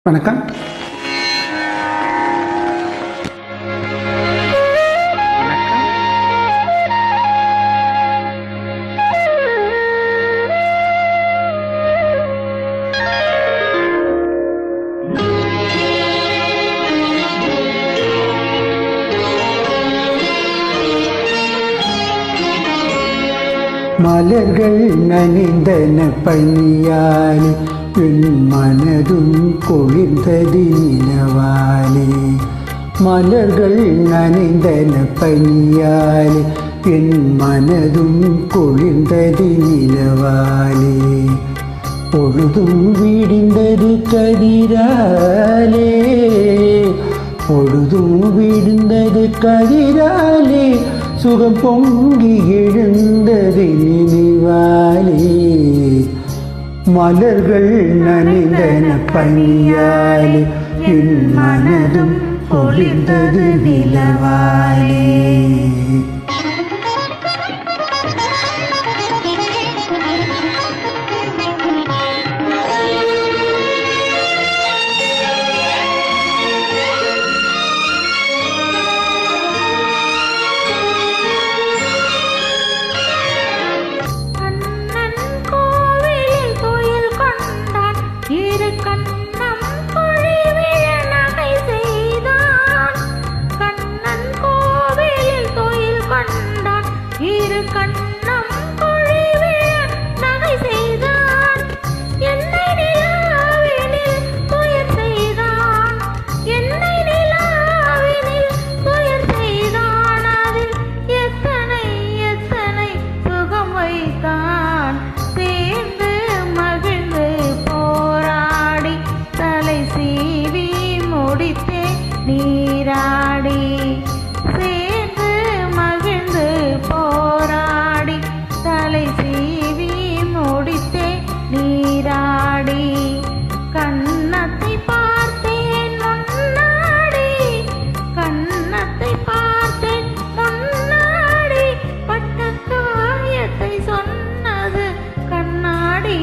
வணக்கம். மலர்கள் நனைந்தன பனியாலே என் மனதும் குளிர்ந்தது நிலவாலே. மலர்கள் நனைந்தன பனியாலே என் மனதும் குளிர்ந்தது நிலவாலே. பொழுதும் விடிந்தது கதிராலே, பொழுதும் விடிந்தது கதிராலே, சுகம் பொங்கி எழுந்தது நினைவாலே. மலர்கள் நனைந்தன பனியாலே என் மனதும் பொழிந்தது நிலவாலே. நீராடி சேர்ந்து மகிழ்ந்து போராடி தலை சீவி முடித்தே நீராடி. கன்னத்தை பார்த்தேன் முன்னாடி, கன்னத்தை பார்த்தேன் முன்னாடி, பட்ட காயத்தை சொன்னது கண்ணாடி.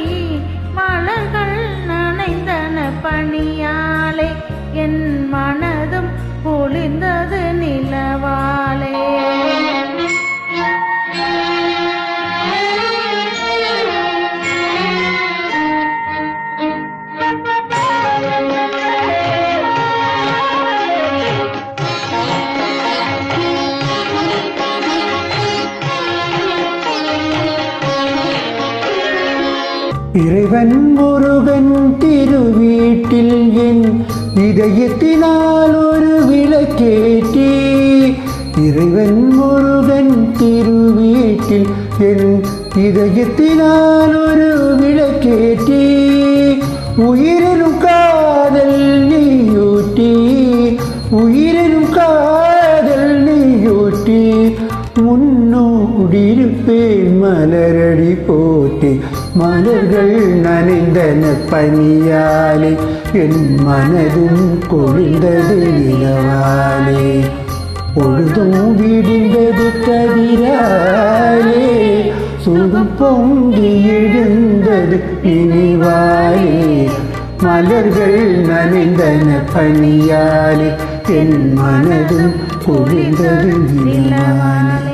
மலர்கள் நனைந்தன பனியாலே என் மனதும் குளிர்ந்தது நிலவாலே. இறைவன் முருகன் திருவீட்டில் என் இதயத்தினால் ஒரு விளக்கேற்றி. இறைவன் முருகன் திருவீட்டில் என் இதயத்தினால் ஒரு விளக்கேற்றி. உயிரினும் காதல் நீயூட்டி, உயிரினும் காதல் நீயூட்டி, முன்னோடிருப்பேன் மலரடி போட்டி. மலர்கள் நனைந்தன பனியாலே என் மனதும் குளிர்ந்தது நிலவாலே. பொழுதும் விடிந்தது கதிராலே, சுகம் பொங்கி எழுந்தது நினைவாலே. மலர்கள் நனைந்தன பனியாலே என் மனதும் குளிர்ந்தது நிலவாலே.